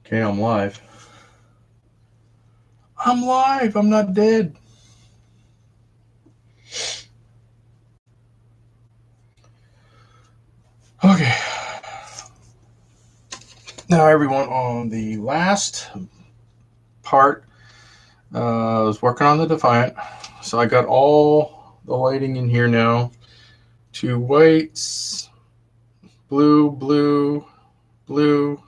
Okay, I'm live. I'm live. I'm not dead. Okay. Now, everyone, on the last part, I was working on the Defiant. So I got all the lighting in here now. 2 whites, blue, blue, blue,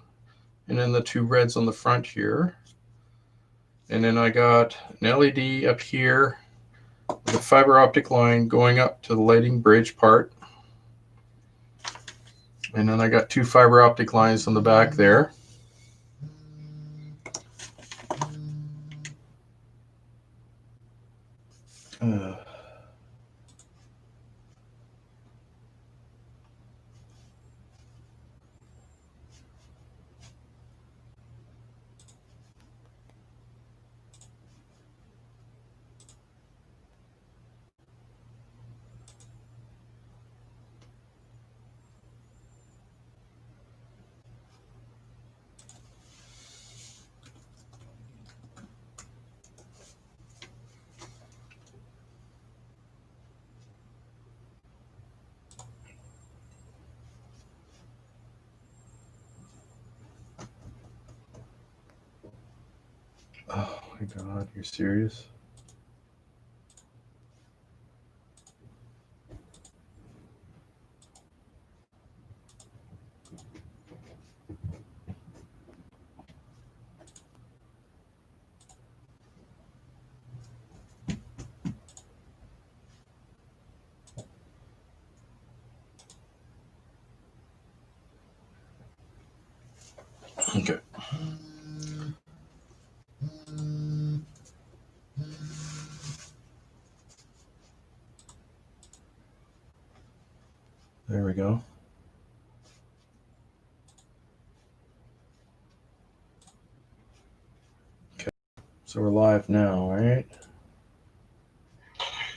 and then the 2 reds on the front here. And then I got an LED up here with a fiber optic line going up to the lighting bridge part. And then I got 2 fiber optic lines on the back there. Oh my God, you're serious? Okay. There we go. Okay. So we're live now, right?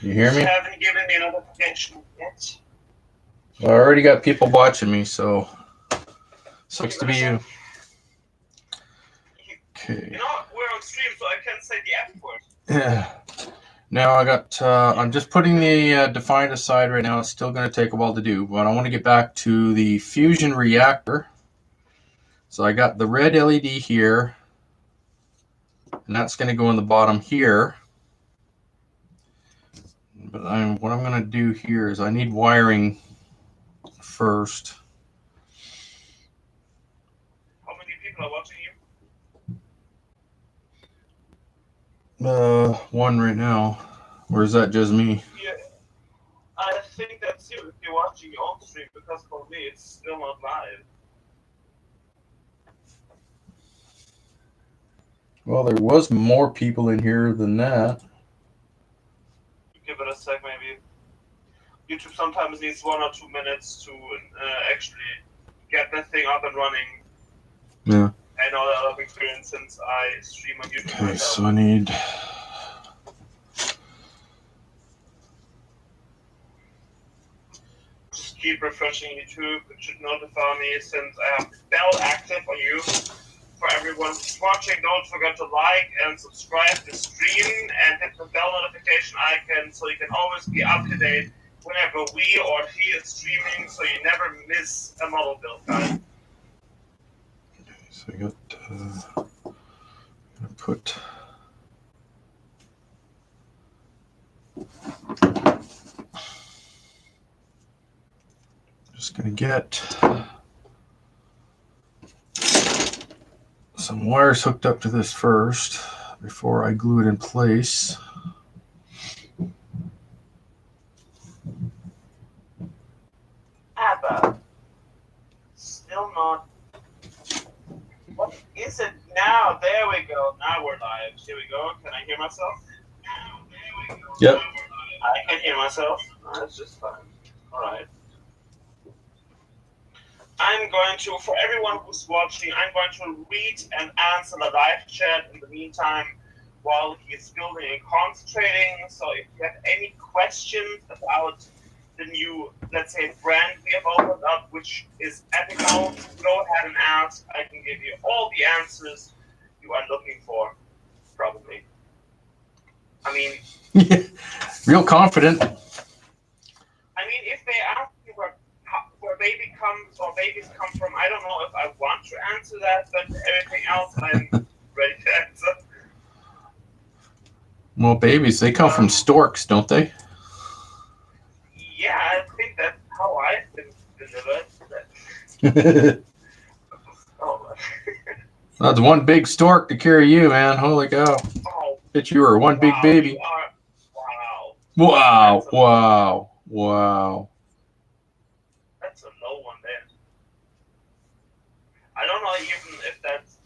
You hear me? You haven't given me a notification yet. Well, I already got people watching me, so sucks to be you. Okay. You know, we're on stream, so I can't say the F word. Yeah. Now I got, I'm just putting the Defiant aside right now. It's still going to take a while to do, but I want to get back to the fusion reactor. So I got the red LED here, and that's going to go in the bottom here. But what I'm going to do here is I need wiring first. How many people are watching you? One right now. Or is that just me? Yeah, I think that's you if you're watching your own stream, because for me it's still not live. Well, there was more people in here than that. Give it a sec, maybe. YouTube sometimes needs 1 or 2 minutes to actually get that thing up and running. Yeah. I know that out of experience since I stream on YouTube. Okay, so I need... Just keep refreshing YouTube. It should notify me since I have the bell active on you. For everyone who's watching, don't forget to like and subscribe to the stream and hit the bell notification icon so you can always be up to date whenever we or he is streaming, so you never miss a model build, guys. Okay, so I got, I'm gonna put... Just gonna get some wires hooked up to this first before I glue it in place. ABBA. Still not. What is it now? There we go. Now we're live. Here we go. Can I hear myself? Yep. I can hear myself. That's just fine. Alright. I'm going to, for everyone who's watching, I'm going to read and answer the live chat in the meantime while he's building and concentrating. So if you have any questions about the new, let's say, brand we have opened up, which is ethical, go ahead and ask. I can give you all the answers you are looking for, probably. I mean, real confident. I mean, if they ask you where baby comes or babies come from, I don't know if I want to answer that, but everything else I'm ready to answer. Well, babies, they come from storks, don't they? Yeah, I think that's how I've been delivered. Oh, That's one big stork to carry you, man. Holy cow. oh, Bet you were one wow, big baby. You are, wow. Wow, wow, wow. That's a low one there. I don't know even if that's.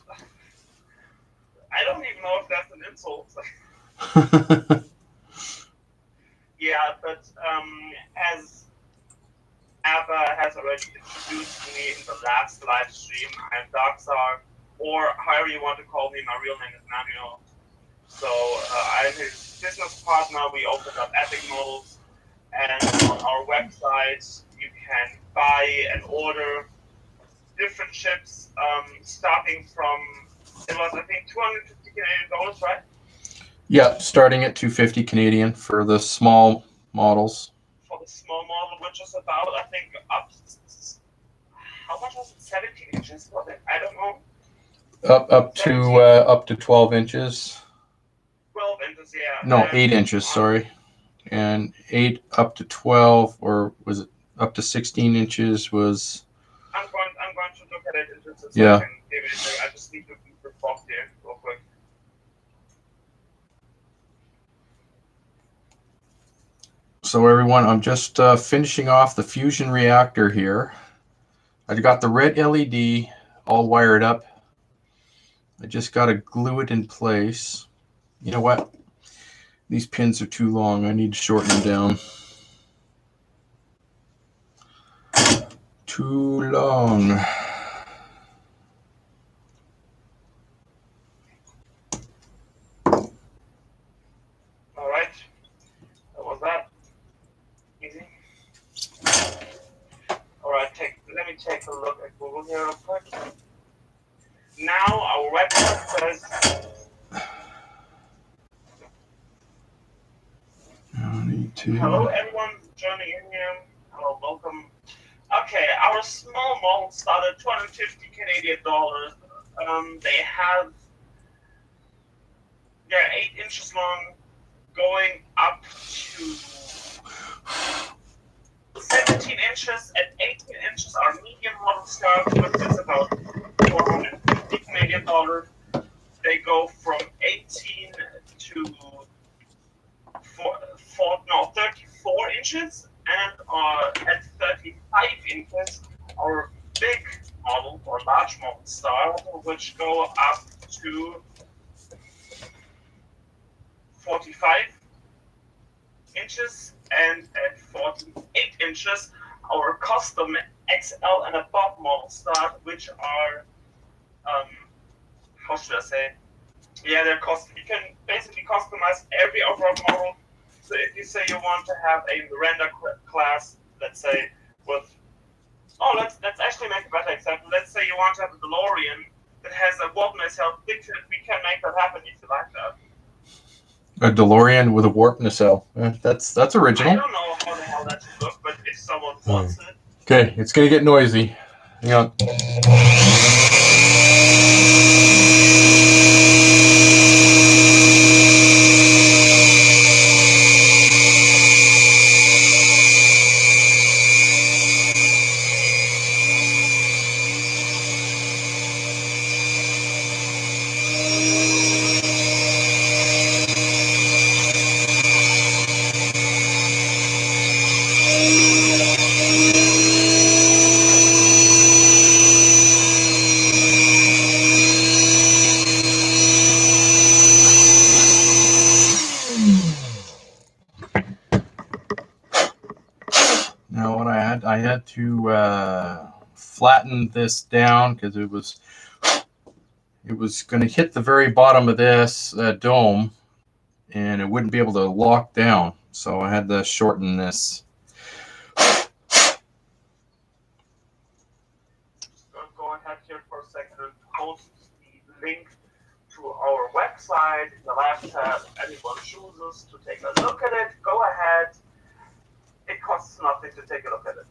I don't even know if that's an insult. Yeah, but as Abba has already introduced me in the last live stream, I'm Darkstar, or however you want to call me. My real name is Manuel. So I'm his business partner. We opened up Epic Models, and on our website you can buy and order different ships, starting from, it was I think $250 Canadian, right? Yeah, starting at $250 Canadian for the small models. For the small model, which is about, I think, up. How much was it? 17 inches? Was it? I don't know. Up to 12 inches. 12 inches, yeah. No, 8 inches. Sorry, and 8 up to 12, or was it up to 16 inches? Was I'm going to look at it in just a second. Yeah. Give it a second. I just need to keep the box here real quick. So everyone, I'm just finishing off the fusion reactor here. I got the red LED all wired up. I just got to glue it in place. You know what? These pins are too long. I need to shorten them down. Too long. All right. What was that? Easy. All right. Let me take a look at Google here real quick. Now our website says. Hello, everyone joining in here. Hello, welcome. Okay, our small model started $250 Canadian. They're 8 inches long, going up to 17 inches and 18 inches are medium model start, which is about $450 Canadian. They go from 18 to 34 inches and are at 35 inches our big model or large model style, which go up to 45 inches, and at 48 inches our custom XL and above model start, which are how should I say? Yeah, they're custom. You can basically customize every overall model. So if you say you want to have a Miranda class, let's say with, let's actually make a better example. Let's say you want to have a DeLorean that has a warp nacelle. We can make that happen if you like that. A DeLorean with a warp nacelle. That's original. I don't know how the hell that should look, but if someone wants it. Okay, it's gonna get noisy. Hang on. Now what I had to flatten this down because it was going to hit the very bottom of this dome, and it wouldn't be able to lock down. So I had to shorten this. a second and post the link to our website in the left tab. Anyone chooses to take a look at it, go ahead. It costs nothing to take a look at it.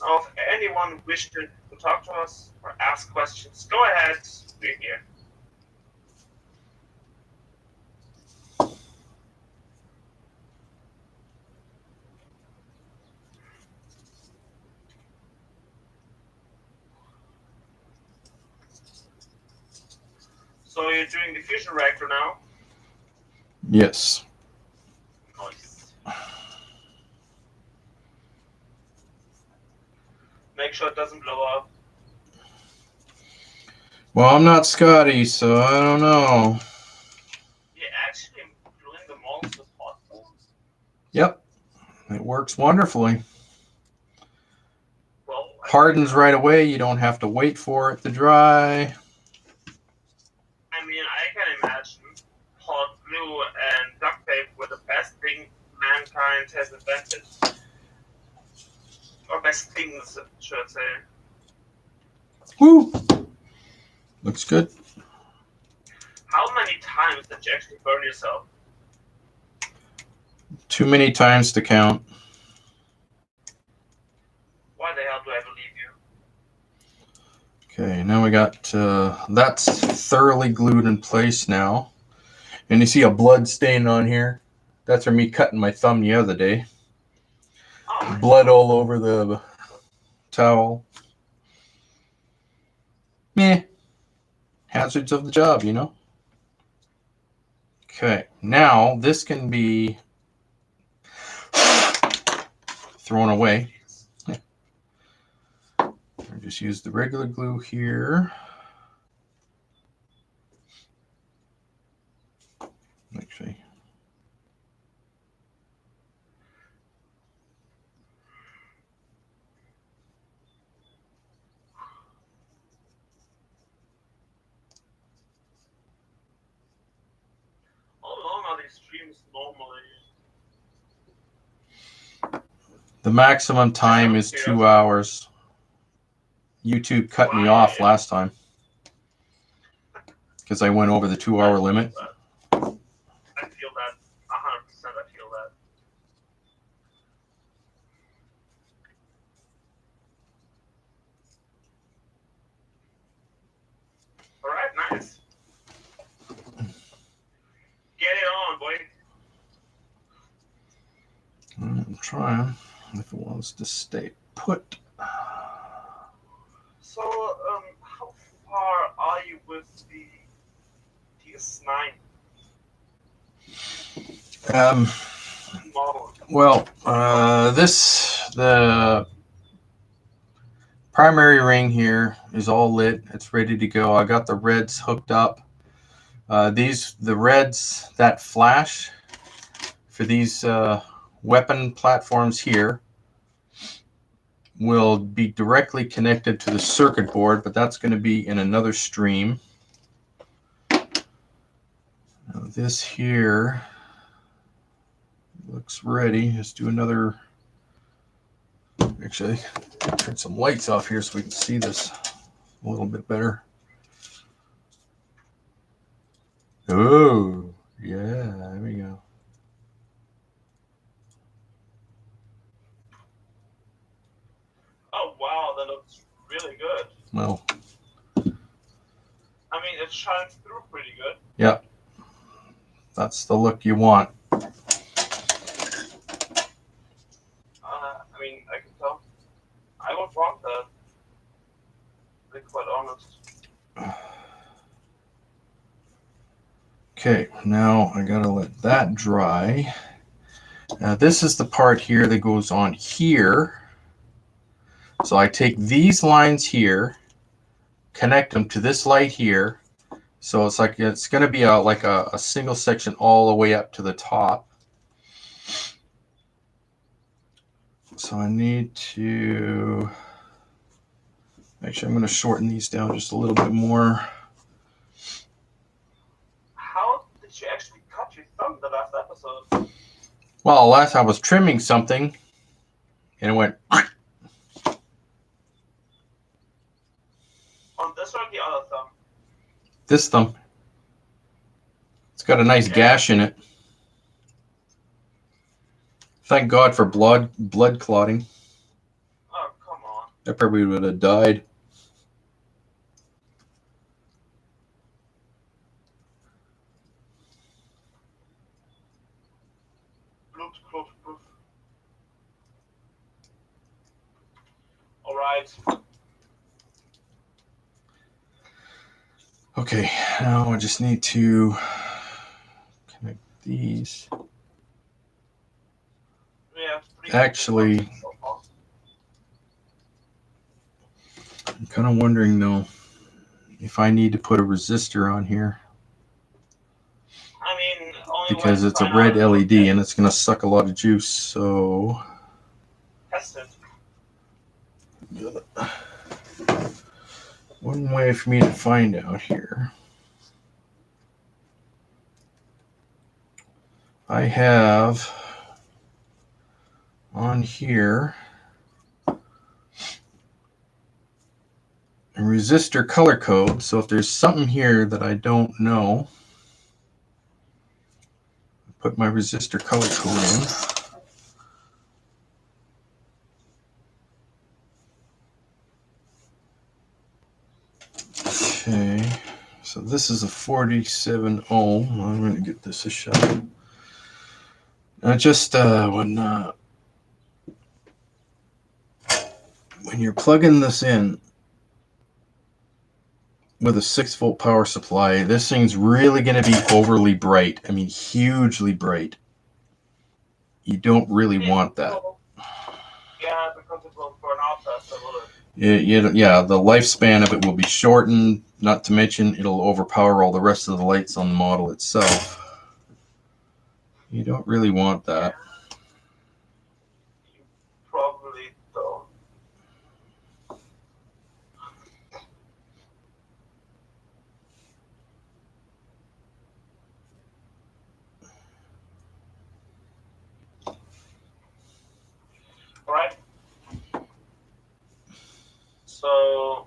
Now, if anyone wishes to talk to us or ask questions, go ahead. We're here. So you're doing the fusion reactor now? Yes. Nice. Make sure it doesn't blow up. Well, I'm not Scotty, so I don't know. Yeah, actually, gluing the molds with hot forms. Yep. It works wonderfully. Well, Hardens right away. You don't have to wait for it to dry. I mean, I can imagine hot glue and duct tape were the best thing mankind has invented. Or best things, should I say. Woo! Looks good. How many times did you actually burn yourself? Too many times to count. Why the hell do I believe you? Okay, now we got, that's thoroughly glued in place now. And you see a blood stain on here. That's from me cutting my thumb the other day. Oh, Blood all over the towel. Meh. Hazards of the job, you know. Okay, now this can be thrown away. Just use the regular glue here. Actually, how long are these streams normally? the maximum time is 2 hours. YouTube cut me off last time because I went over the 2-hour limit. I feel that 100%. I feel that. All right, nice. Get it on, boy. I'm trying if it wants to stay put. So, how far are you with the DS9 model? Well, the primary ring here is all lit. It's ready to go. I got the reds hooked up. The reds that flash for these weapon platforms here will be directly connected to the circuit board, but that's going to be in another stream. Now this here looks ready. Let's do another. Actually, turn some lights off here so we can see this a little bit better. Oh, yeah, there we go. Oh wow, that looks really good. Well, I mean, it shines through pretty good. yeah, that's the look you want. I mean, I can tell. I would want that. To be quite honest. Okay, now I gotta let that dry. Now this is the part here that goes on here. So I take these lines here, connect them to this light here. So it's like it's going to be like a single section all the way up to the top. So I need to actually I'm going to shorten these down just a little bit more. How did you actually cut your thumb the last episode? Well, last I was trimming something, and it went. On this or the other thumb? This thumb. It's got a nice gash in it. Thank God for blood clotting. Oh, come on. I probably would have died. Blutgruppe. Alright. Okay, now I just need to connect these. We have 3 Actually, so far. I'm kind of wondering though if I need to put a resistor on here I mean, only because when it's a find red out LED and it's going to suck a lot of juice. So test it. one way for me to find out here, I have on here a resistor color code. So if there's something here that I don't know, put my resistor color code in. Okay, so this is a 47 ohm. I'm going to get this a shot. Just when you're plugging this in with a 6-volt power supply, this thing's really going to be overly bright. I mean, hugely bright. You don't really want that. Yeah, because it will burn out faster, will it? Yeah, the lifespan of it will be shortened, not to mention it'll overpower all the rest of the lights on the model itself. You don't really want that. You probably don't. Alright. So,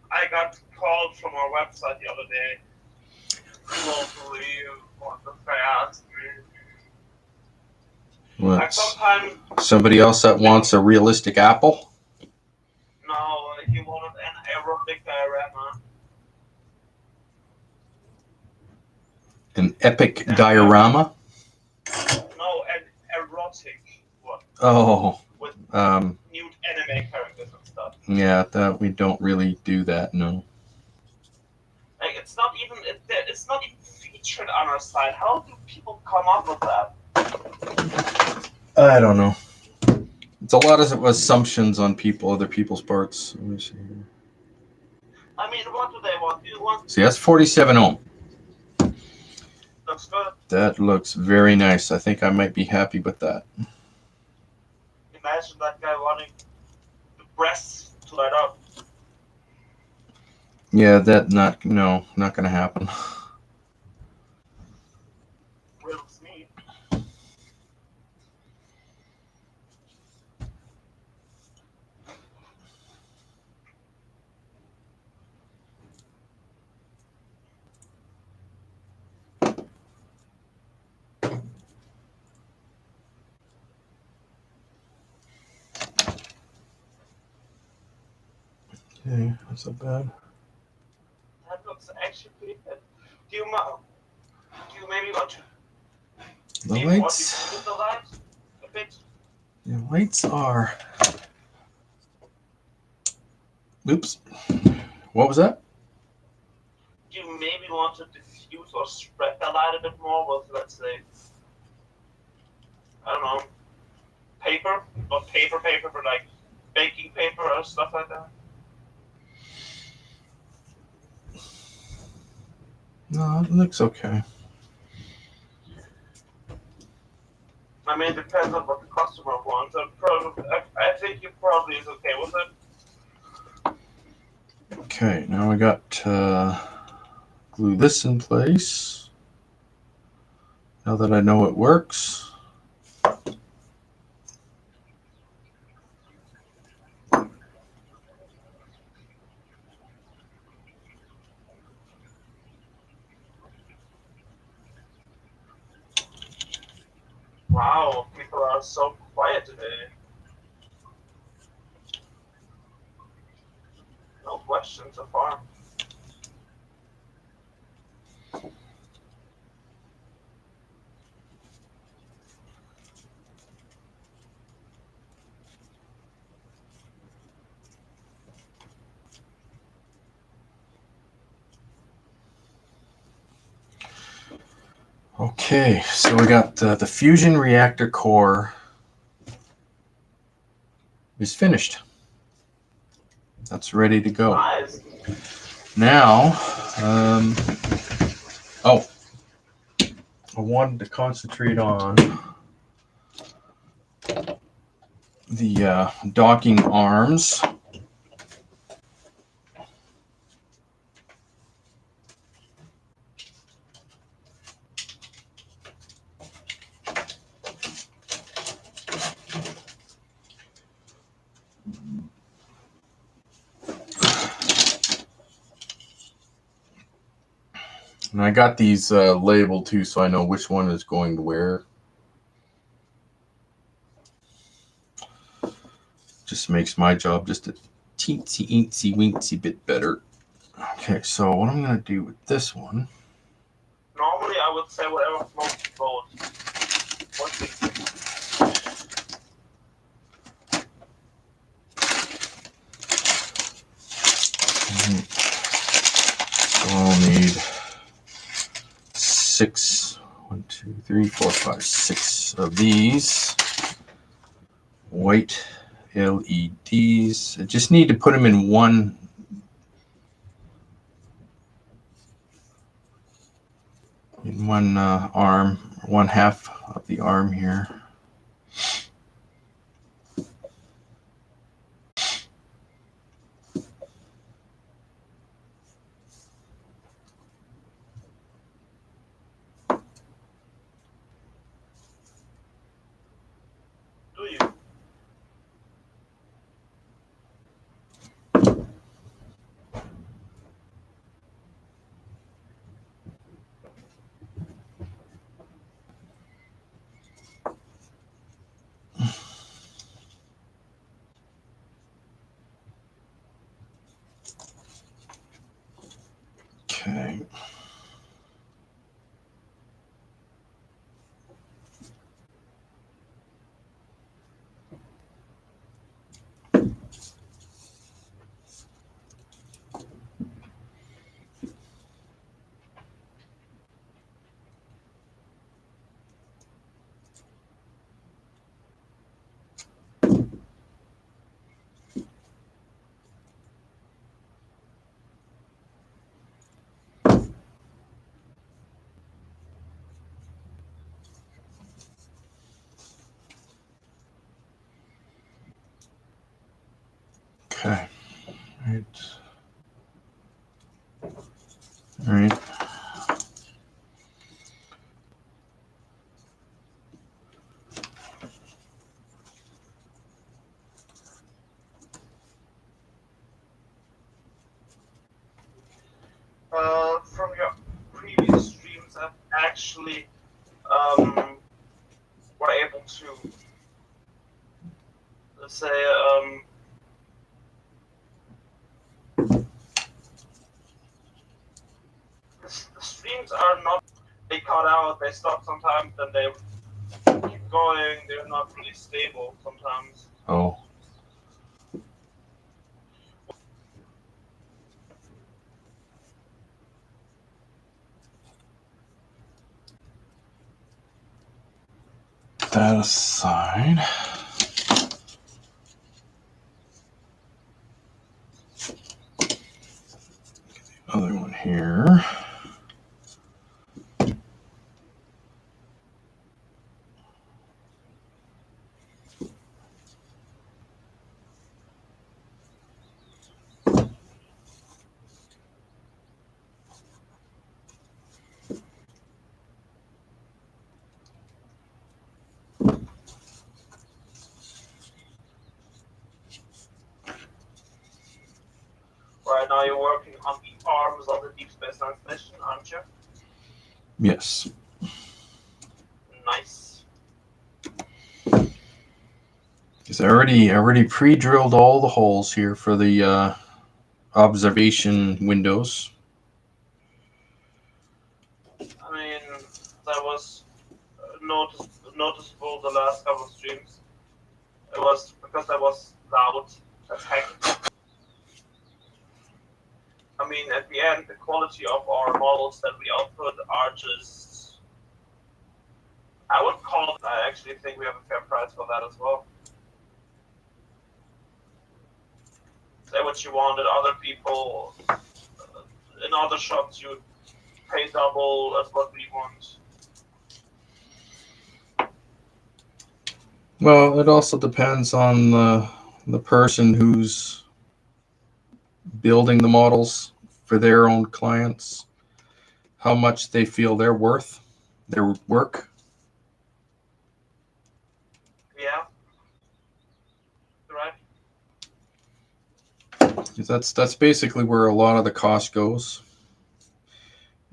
I got called from our website the other day. You won't believe what the guy asked me. Like sometimes, Somebody else that wants a realistic apple? no, he wanted an aerobic diorama. An epic diorama? No, an erotic one. Oh. With nude anime characters and stuff. Yeah, that we don't really do that, no. Like it's not even featured on our site. How do people come up with that? I don't know. It's a lot of assumptions on other people's parts. Let me see here. I mean, what do they want? Do you want? See, that's 47 ohm. Looks good. That looks very nice. I think I might be happy with that. Imagine that guy wanting the breasts to light up. Yeah, not gonna happen. Riddles me. Okay, that's not bad. That looks actually pretty good. Do you maybe want to? The maybe lights. Want to the lights a bit? The lights are. Oops. What was that? Do you maybe want to diffuse or spread the light a bit more with, let's say, I don't know, paper? Not paper, but like baking paper or stuff like that? No, it looks okay. I mean, it depends on what the customer wants. I think he probably is okay with it. Okay, now I got glue this in place. Now that I know it works. Wow, people are so quiet today. No questions so far. Okay, so we got the fusion reactor core is finished. That's ready to go. Nice. Now, I wanted to concentrate on the docking arms. And I got these labeled too, so I know which one is going to where. Just makes my job just a teensy, eensy, weensy bit better. Okay, so what I'm going to do with this one. Normally, I would say whatever floats your boat. What do you think? So I'll need 6, 1, 2, 3, 4, 5, 6 of these white LEDs. I just need to put them in one arm, one half of the arm here. Do you? Okay. Okay. All right. From your previous streams, I've actually were able to, let's say, the streams are not, they cut out, they stop sometimes, then they keep going, they're not really stable sometimes. Oh. That aside. Other one here. Right now you're working on the arms of the Deep Space Nine mission, aren't you? Yes. Nice. So I already pre-drilled all the holes here for the observation windows. I mean, that was noticeable the last couple of streams. It was because that was loud as heck. I mean, at the end, the quality of our models that we output are just... I would call it, I actually think we have a fair price for that as well. Say what you wanted, other people, in other shops you pay double as what we want. Well, it also depends on the person who's building the models for their own clients, how much they feel they're worth, their work. Yeah. Right. That's basically where a lot of the cost goes.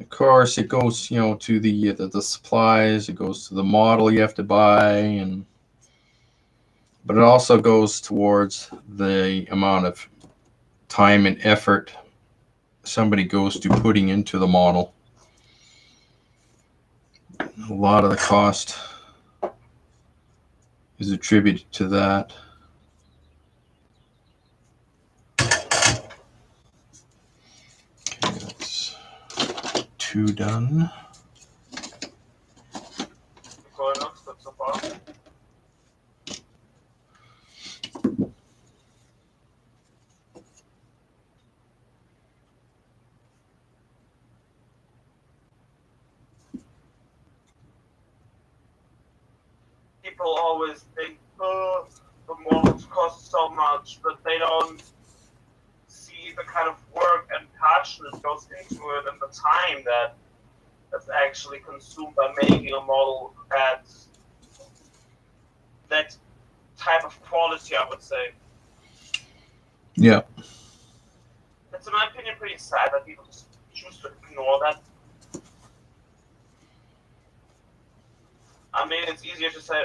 Of course, it goes, to the supplies. It goes to the model you have to buy, but it also goes towards the amount of time and effort somebody goes to putting into the model. A lot of the cost is attributed to that. Okay, that's 2 done. Going looks good so far. People always think, oh, the models cost so much, but they don't see the kind of work and passion that goes into it and the time that's actually consumed by making a model at that type of quality, I would say. Yeah. It's, in my opinion, pretty sad that people just choose to ignore that. I mean, it's easier to say,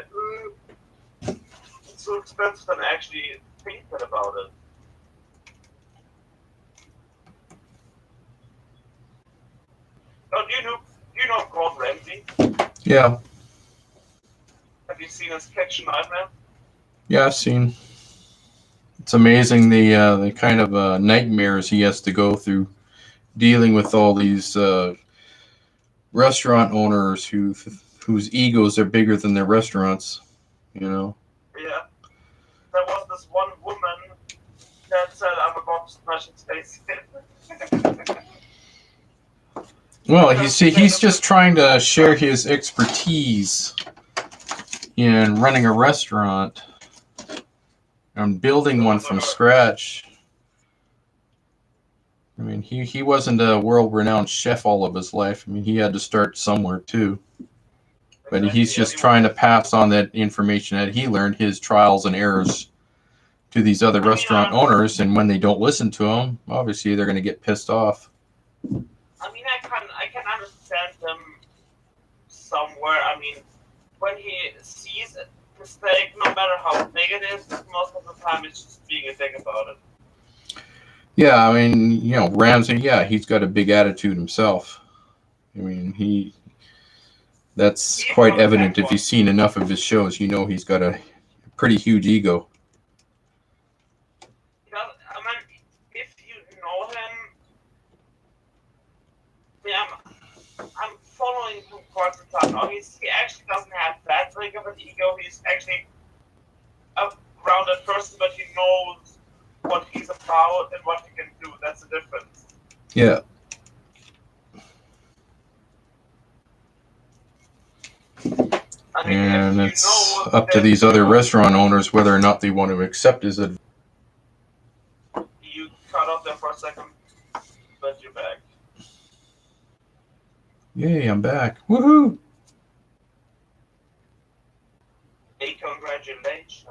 it's so expensive than actually thinking about it. Oh, do you know Gordon Ramsay? Yeah. Have you seen his Kitchen Nightmare? Yeah, I've seen. It's amazing the kind of nightmares he has to go through dealing with all these restaurant owners whose egos are bigger than their restaurants. Yeah. There was this one woman that said, I'm about to smash its face in. Well, he's just trying to share his expertise in running a restaurant and building one from scratch. I mean, he wasn't a world-renowned chef all of his life. I mean, he had to start somewhere too. But he's just trying to pass on that information that he learned, his trials and errors, to these other restaurant owners. And when they don't listen to him, obviously they're going to get pissed off. I mean, I can understand him somewhere. I mean, when he sees a mistake, no matter how big it is, most of the time it's just being a dick about it. Yeah, I mean, Ramsay, yeah, he's got a big attitude himself. I mean, that's quite evident if you've seen enough of his shows. He's got a pretty huge ego. I mean, if you know him, yeah, I'm following him for quite some time now. He actually doesn't have that big of an ego. He's actually a grounded person, but he knows what he's about and what he can do. That's the difference. Yeah. I mean, and it's up to these other restaurant owners whether or not they want to accept his advice. You cut off there for a second, but you're back. Yay, I'm back. Woohoo! Hey, congratulations.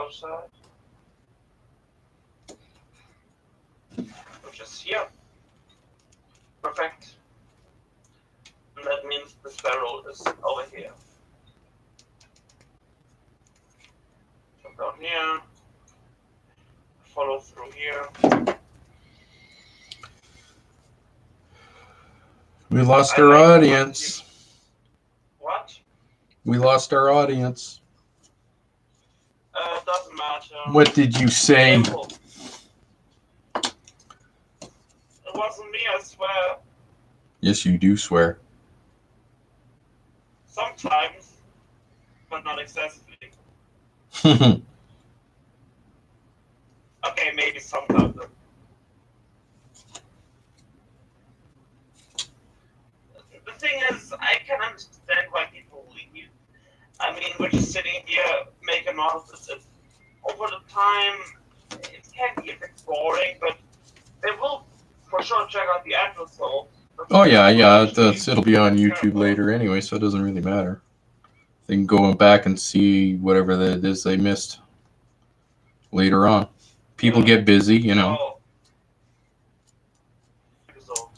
outside, which is here. Perfect. And that means the sparrow is over here. Jump down here. Follow through here. We lost our audience. What? We lost our audience. Doesn't matter. What did you say? Simple. It wasn't me, I swear. Yes, you do swear. Sometimes, but not excessively. Okay, maybe sometimes. The thing is, I can understand why people leave. I mean, we're just sitting here making models. Over the time, it can be a bit boring, but they will for sure check out the episode. Oh yeah. It'll be on YouTube later anyway, so it doesn't really matter. They can go back and see whatever that is they missed later on. People get busy, you know. Oh. So,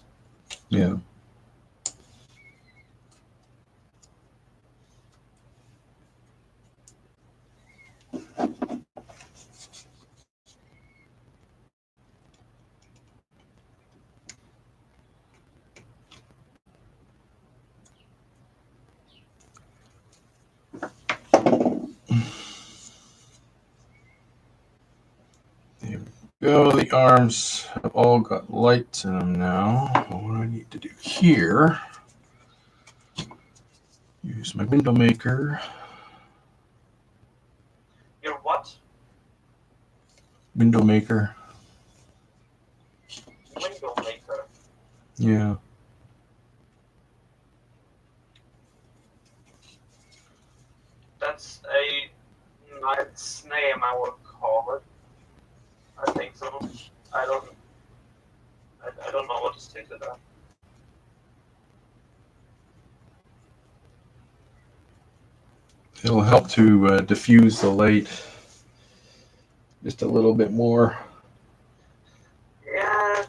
Yeah. There we go. The arms have all got lights in them now. What I need to do here, use my window maker. your what? Window maker. Window maker. Yeah. That's a nice name, I would call it. I think so. I don't know what to say to that. It'll help to diffuse the light just a little bit more. Yeah.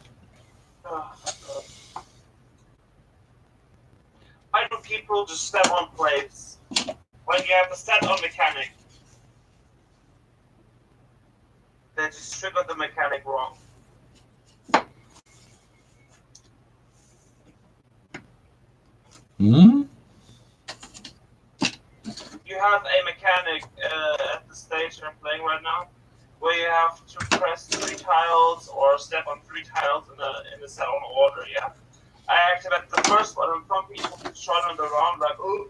Why do people just step on plates when you have a set-on mechanic? They just trigger the mechanic wrong. Hmm? You have a mechanic at the stage I'm playing right now, where you have to press 3 tiles or step on 3 tiles in a set-on order. Yeah. I activated the first one, and some people just running around like, oh,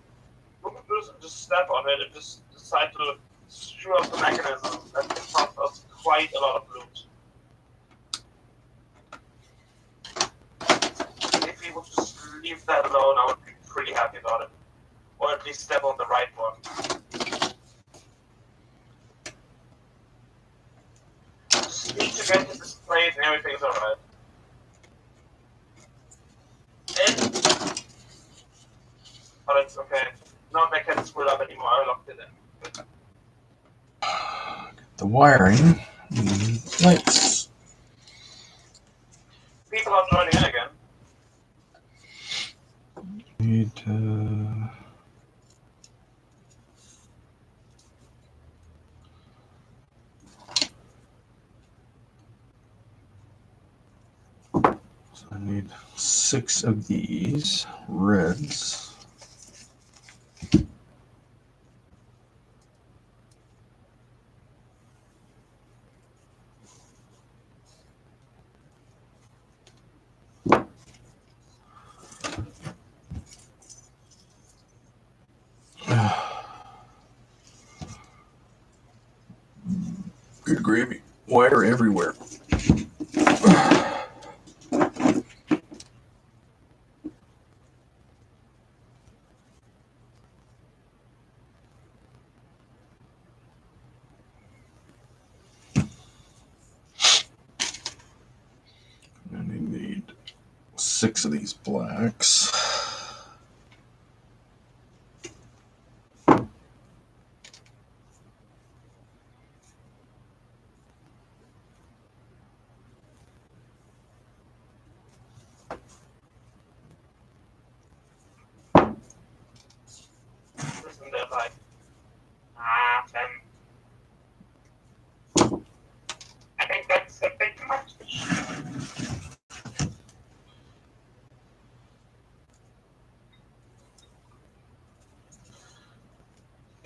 look at this, and just step on it and just decide to screw up the mechanism. That can cost us quite a lot of loot. If people just leave that alone, I would be pretty happy about it. Or at least step on the right one. Just need to get to this place and everything's alright. But it's okay. Not that I can screw it up anymore, I locked it in. Good. The wiring. Lights. People are joining in again. Need so I need 6 of these reds. Good gravy. Wire everywhere. And I need 6 of these blacks.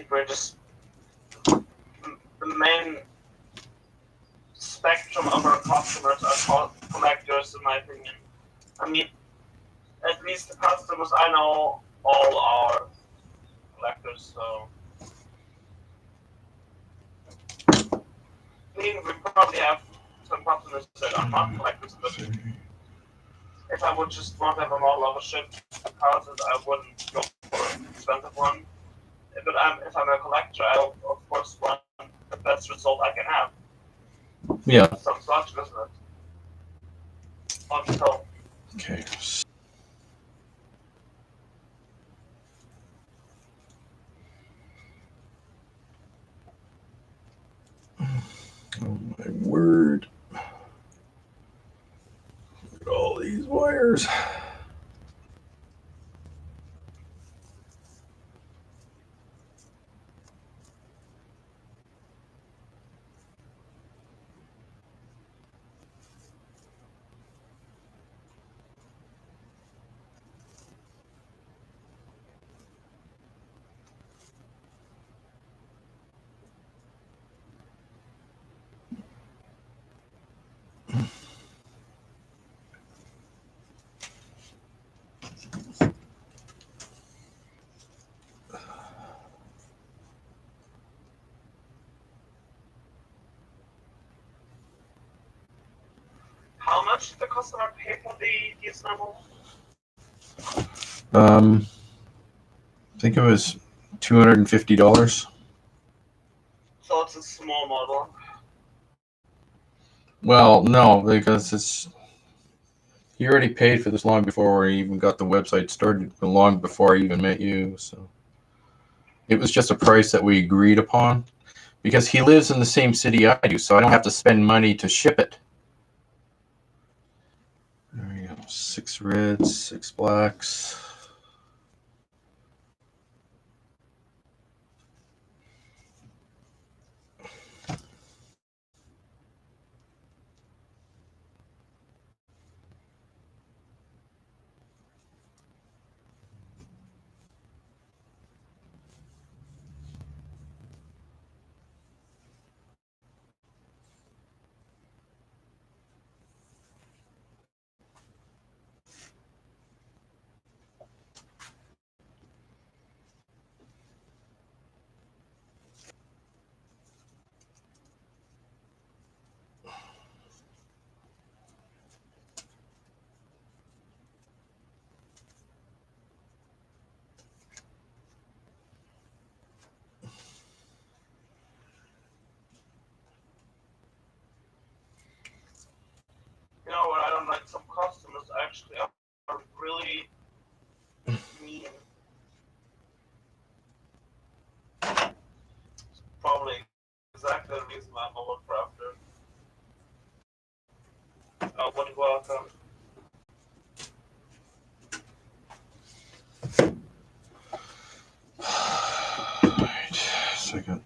greatest, the main spectrum of our customers are collectors, in my opinion. I mean, at least the customers I know all are collectors, so. I mean, we probably have some customers that are not collectors, but if I would just want to have a model of a ship houses, I wouldn't go for an expensive one. But if I'm a collector, I of course want the best result I can have. Yeah. Sounds logical, isn't it? Logical. Okay. Oh my word. Look at all these wires. How much did the customer pay for the assemble? I think it was $250. So it's a small model. Well, no, because he already paid for this long before we even got the website started, long before I even met you. So it was just a price that we agreed upon because he lives in the same city I do, so I don't have to spend money to ship it. There we go. 6 reds, 6 blacks. You know what? I don't like some customers actually are really mean. Probably exactly the reason why I'm a Warcrafter. What welcome. Right. So I got.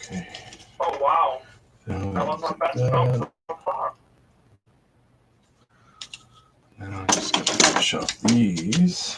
Okay. Oh wow. That was my best film so far. Now I'm just going to finish off these.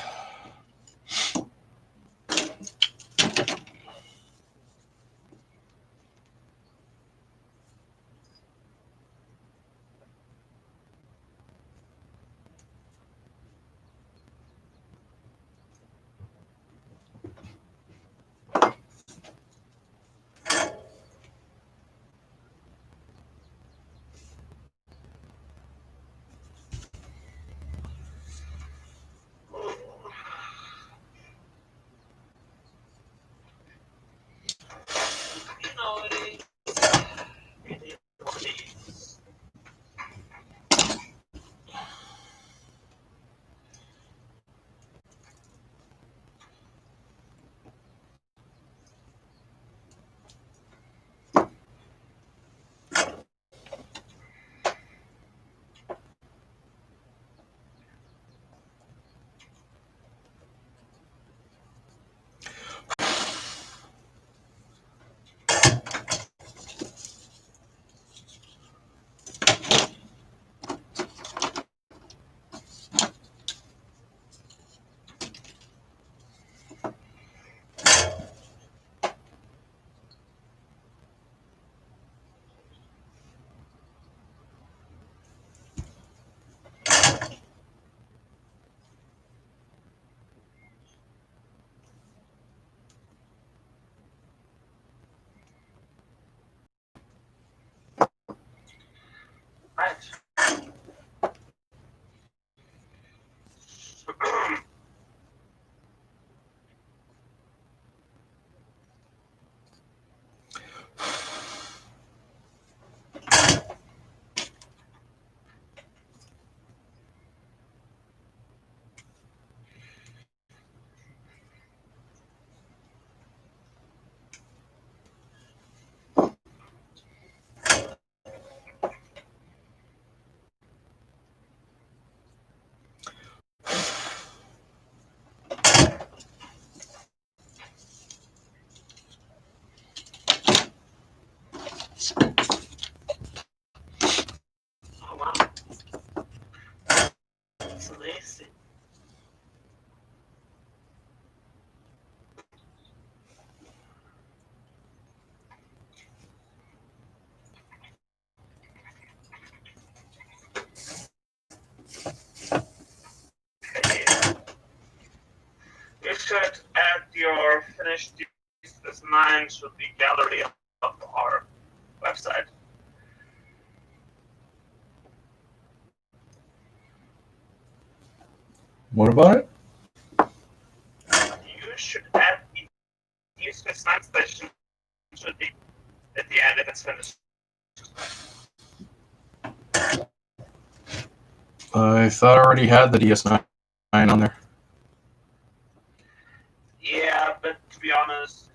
should add your finished DS9 to the gallery of our website. What about it? You should add the DS9 station to the at the end if it's finished. I thought I already had the DS9 on there. Yeah, but to be honest,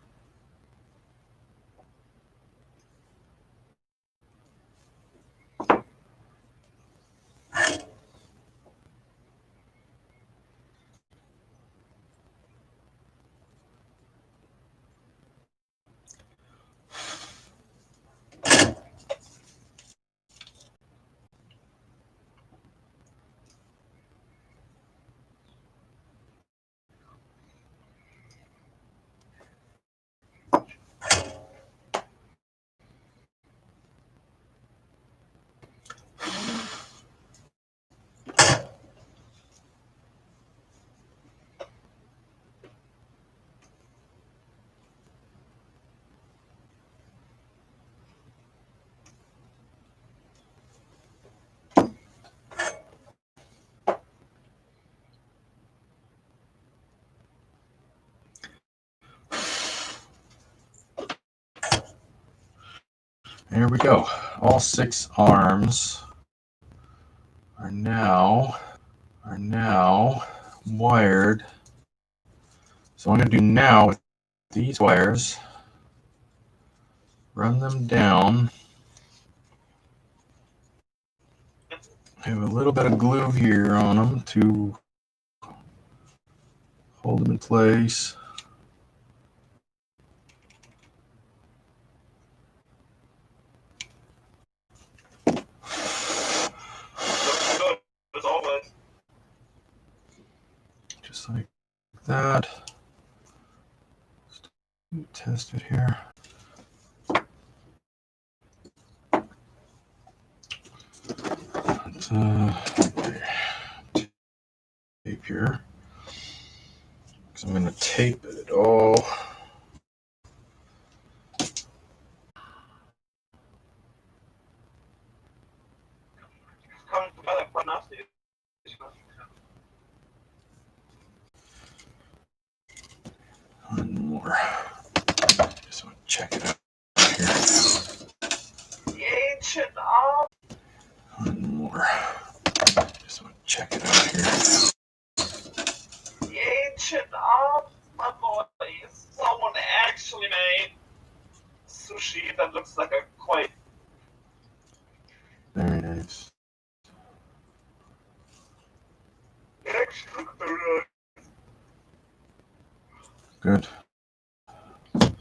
Here we go. All 6 arms are now wired. So what I'm going to do now with these wires, run them down. I have a little bit of glue here on them to hold them in place. as always. Just like that. Test it here. Tape here. Because I'm going to tape it all. Coming together quite nicely. One more. Just want to check it out here. The ancient art. One more. Just want to check it out here. The ancient art, my boy. Someone actually made sushi that looks like a quite. Very nice. Good. Made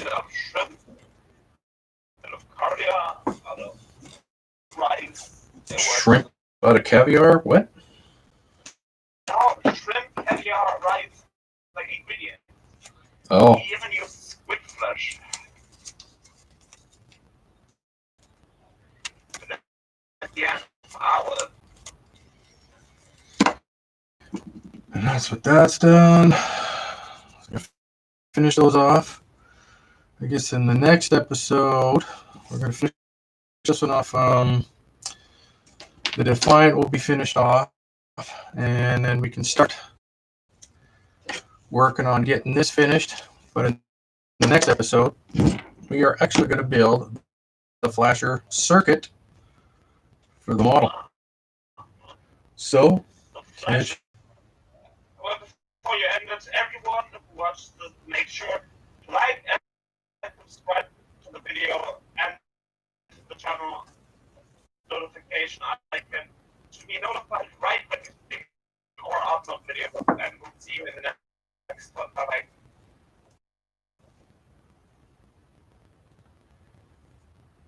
of shrimp, out of caviar, out of rice. Shrimp out of caviar? What? No, shrimp, caviar, rice, like ingredient. Oh. We even use squid flesh. Yeah, And that's what that's done. Finish those off. I guess in the next episode, we're going to finish this one off. The Defiant will be finished off, and then we can start working on getting this finished. But in the next episode, we are actually going to build the flasher circuit for the model. So, flesh. Well, before you end it, everyone who watches this, make sure to like and subscribe to the video and the channel notification